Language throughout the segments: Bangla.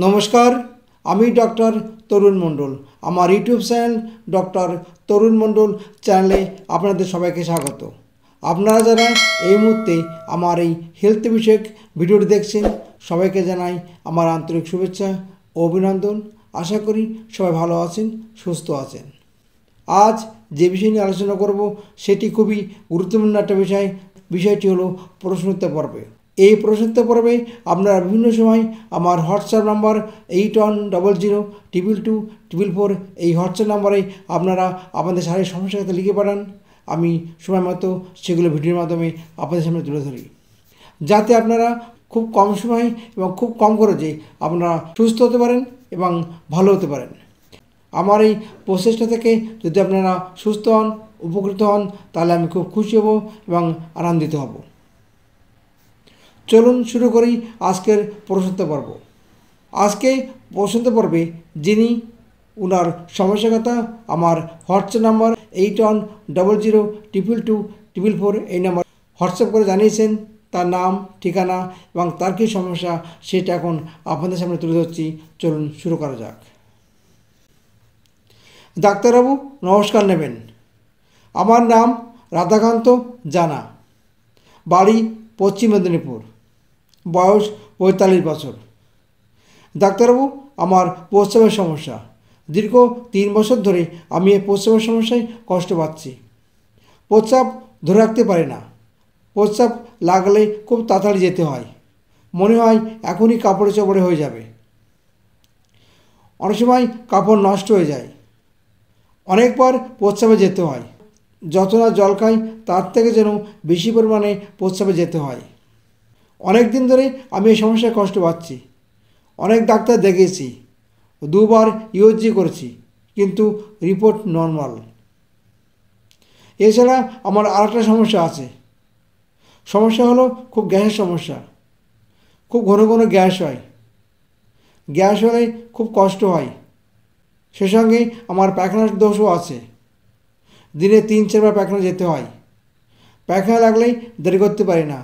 নমস্কার, আমি ডক্টর তরুণ মণ্ডল। আমার ইউটিউব চ্যানেল ডক্টর তরুণ মণ্ডল চ্যানেলে আপনাদের সবাইকে স্বাগত। আপনারা যারা এই মুহূর্তে আমার এই হেলথ বিষয়ক ভিডিওটি দেখছেন, সবাইকে জানাই আমার আন্তরিক শুভেচ্ছা ও অভিনন্দন। আশা করি সবাই ভালো আছেন, সুস্থ আছেন। আজ যে বিষয় নিয়ে আলোচনা করব সেটি খুবই গুরুত্বপূর্ণ একটা বিষয়। বিষয়টি হলো প্রশ্নোত্তর পর্বে। এই প্রশ্নোত্তর পর্বে আপনারা বিভিন্ন সময় আমার হোয়াটসঅ্যাপ নাম্বার 8100222244 এই হোয়াটসঅ্যাপ নাম্বারে আপনারা আপনাদের শারীরিক সমস্যার কথা লিখে পাঠান। আমি সময় মতো সেগুলো ভিডিওর মাধ্যমে আপনাদের সামনে তুলে ধরি, যাতে আপনারা খুব কম সময় এবং খুব কম খরচে আপনারা সুস্থ হতে পারেন এবং ভালো হতে পারেন। আমার এই প্রচেষ্টা থেকে যদি আপনারা সুস্থ হন, উপকৃত হন, তাহলে আমি খুব খুশি হব এবং আনন্দিত হব। চলুন শুরু করি আজকের প্রশ্নোত্তর পর্ব। আজকে প্রশ্নোত্তর পর্বে যিনি ওনার সমস্যার কথা আমার হোয়াটসঅ্যাপ নাম্বার 8100222244 এই নাম্বার হোয়াটসঅ্যাপ করে জানিয়েছেন, তার নাম, ঠিকানা এবং তার কী সমস্যা সেটা এখন আপনাদের সামনে তুলে ধরছি। চলুন শুরু করা যাক। ডাক্তারবাবু নমস্কার নেবেন। আমার নাম রাধাকান্ত জানা, বাড়ি পশ্চিম মেদিনীপুর, বয়স 45 বছর। ডাক্তারবাবু, আমার প্রস্রাবের সমস্যা। দীর্ঘ 3 বছর ধরে আমি এই প্রস্রাবের সমস্যায় কষ্ট পাচ্ছি। প্রস্রাব ধরে রাখতে পারি না। প্রস্রাব লাগলে খুব তাড়াতাড়ি যেতে হয়, মনে হয় এখনই কাপড়ে চোপড়ে হয়ে যাবে। অনেক সময় কাপড় নষ্ট হয়ে যায়। অনেকবার প্রস্রাবে যেতে হয়। যত না জল খাই তার থেকে যেন বেশি পরিমাণে প্রস্রাবে যেতে হয়। অনেক দিন ধরে আমি এই সমস্যায় কষ্ট পাচ্ছি। অনেক ডাক্তার দেখিয়েছি, 2বার ইউএসজি করেছি, কিন্তু রিপোর্ট নর্মাল। এছাড়া আমার আরেকটা সমস্যা আছে। সমস্যা হলো খুব গ্যাসের সমস্যা। খুব ঘন ঘন গ্যাস হয়। গ্যাস হলে খুব কষ্ট হয়। সে সঙ্গে আমার পায়খানার দোষও আছে। দিনে 3-4 বার পায়খানা যেতে হয়। পায়খানা লাগলেই দেরি করতে পারি না।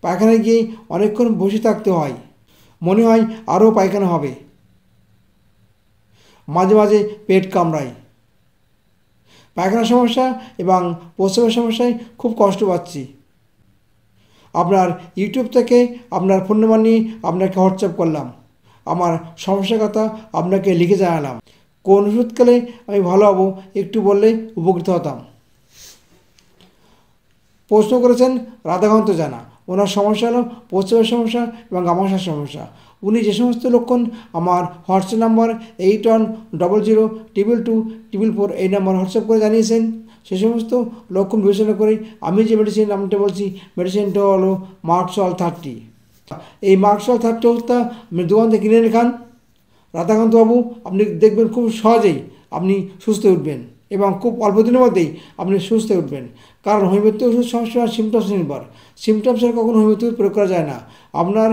পায়খানায় গিয়ে অনেকক্ষণ বসে থাকতে হয়, মনে হয় আরও পায়খানা হবে। মাঝে মাঝে পেট কামড়ায়। পায়খানার সমস্যা এবং প্রস্রাবের সমস্যায় খুব কষ্ট পাচ্ছি। আপনার ইউটিউব থেকে আপনার ফোন নাম্বার নিয়ে আপনাকে হোয়াটসঅ্যাপ করলাম। আমার সমস্যার কথা আপনাকে লিখে জানালাম। কোন ওষুধ খেলে আমি ভালো হব একটু বললে উপকৃত হতাম। প্রশ্ন করেছেন রাধাকান্ত জানা। ওনার সমস্যা হলো প্রস্রাবের সমস্যা এবং আমাশার সমস্যা। উনি যে সমস্ত লক্ষণ আমার হোয়াটসঅ্যাপ নাম্বার 8100222244 এই নাম্বার হোয়াটসঅ্যাপ করে জানিয়েছেন, সে সমস্ত লক্ষণ বিবেচনা করে আমি যে মেডিসিন নামটা বলছি, মেডিসিনটা হলো মার্কসল 30। এই মার্কসল 30 ওষুধটা আপনি দোকান থেকে কিনে এনে খান। রাধাকান্তবাবু, আপনি দেখবেন খুব সহজেই আপনি সুস্থ উঠবেন এবং খুব অল্প দিনের মধ্যেই আপনি সুস্থ উঠবেন। কারণ হোমিওপ্যাথি ওষুধ সবসময় সিমটমস নির্ভর। সিমটমসের কখনো হোমিওপ্যাথি প্রয়োগ করা যায় না। আপনার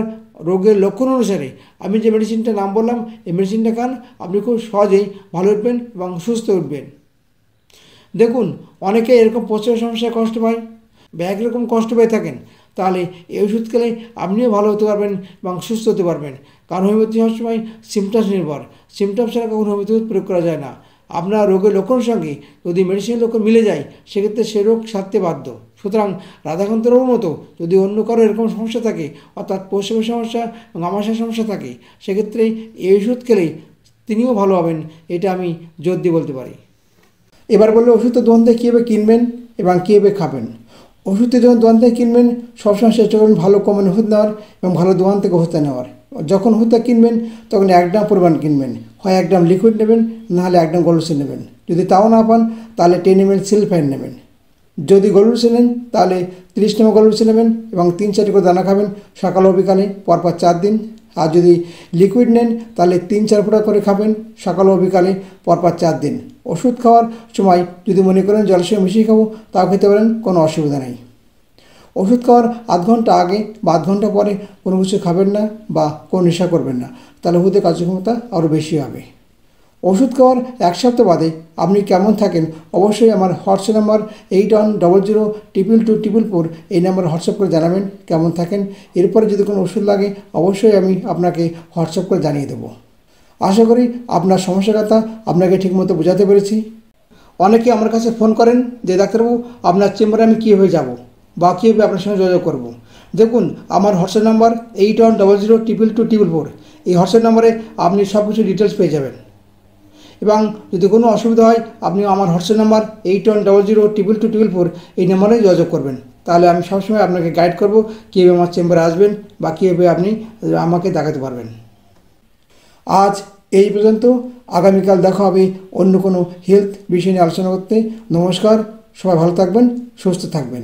রোগের লক্ষণ অনুসারে আমি যে মেডিসিনটার নাম বললাম, এই মেডিসিনটা খান, আপনি খুব সহজেই ভালো উঠবেন এবং সুস্থ উঠবেন। দেখুন, অনেকে এরকম প্রস্রাবের সমস্যায় কষ্ট পায় বা একরকম কষ্ট পেয়ে থাকেন, তাহলে এই ওষুধ খেলে আপনিও ভালো হতে পারবেন এবং সুস্থ হতে পারবেন। কারণ হোমিওপ্যাথি সবসময় সিমটমস নির্ভর। সিমটমস ছাড়া কখনো হোমিওপ্যাথি প্রয়োগ করা যায় না। আপনার রোগের লক্ষণের সঙ্গে যদি মেডিসিনের লক্ষণ মিলে যায়, সেক্ষেত্রে সে রোগ সারতে বাধ্য। সুতরাং রাধাকান্তর মতো যদি অন্য কারো এরকম সমস্যা থাকে, অর্থাৎ প্রস্রাবের সমস্যা এবং আমাশার সমস্যা থাকে, সেক্ষেত্রে এই ওষুধ খেলেই তিনিও ভালো হবেন, এটা আমি জোর দিয়ে বলতে পারি। এবার বললে ওষুধের দোকান থেকে কীভাবে কিনবেন এবং কীভাবে খাবেন। ওষুধের যখন দোকান থেকে কিনবেন, সবসময় চেষ্টা করবেন ভালো কোম্পানির ওষুধ নেওয়ার এবং ভালো দোকান থেকে ওষুধটা নেওয়ার। যখন ওষুধটা কিনবেন তখন 1 গ্রাম পরিমাণ কিনবেন। হয় 1 গ্রাম লিকুইড নেবেন, নাহলে 1 গ্রাম গলুসিন নেবেন। যদি তাও না পান তাহলে 10 ml সিলফাইন নেবেন। যদি গলুসিন নেন তাহলে 30 নাম্বার গলুসিন নেবেন এবং 3-4 করে দানা খাবেন সকাল ও বিকালে পরপর 4 দিন। আর যদি লিকুইড নেন তাহলে 3-4 ফোঁটা করে খাবেন সকাল ও বিকালে পরপর 4 দিন। ওষুধ খাওয়ার সময় যদি মনে করেন জলের সঙ্গে মিশিয়ে খাবো, তাও খেতে পারেন, কোনো অসুবিধা নেই। ওষুধ খাওয়ার আধ ঘন্টা আগে বা আধ ঘন্টা পরে কোনো কিছু খাবেন না বা কোনো নেশা করবেন না, তাহলে ওষুধের কার্যক্ষমতা আরও বেশি হবে। ওষুধ খাওয়ার 1 সপ্তাহ বাদে আপনি কেমন থাকেন অবশ্যই আমার হোয়াটসঅ্যাপ নাম্বার 8100222444 এই নাম্বার হোয়াটসঅ্যাপ করে জানাবেন কেমন থাকেন। এরপরে যদি কোনো ওষুধ লাগে অবশ্যই আমি আপনাকে হোয়াটসঅ্যাপ করে জানিয়ে দেবো। আশা করি আপনার সমস্যার কথা আপনাকে ঠিকমতো বোঝাতে পেরেছি। অনেকে আমার কাছে ফোন করেন যে ডাক্তারবাবু আপনার চেম্বারে আমি কীভাবে যাব বা কীভাবে আপনার সঙ্গে যোগাযোগ করব। দেখুন, আমার হোয়াটসঅ্যাপ নাম্বার 8100222444 এই হোয়াটসঅ্যাপ নাম্বারে আপনি সব কিছু ডিটেলস পেয়ে যাবেন। এবং যদি কোনো অসুবিধা হয় আপনি আমার হোয়াটসঅ্যাপ নাম্বার 8100222444 এই নাম্বারে যোগাযোগ করবেন। তাহলে আমি সবসময় আপনাকে গাইড করব কীভাবে আমার চেম্বারে আসবেন বা কীভাবে আপনি আমাকে দেখাতে পারবেন। আজ এই পর্যন্ত। আগামীকাল দেখা হবে অন্য কোনো হেলথ বিষয় নিয়ে আলোচনা করতে। নমস্কার, সবাই ভালো থাকবেন, সুস্থ থাকবেন।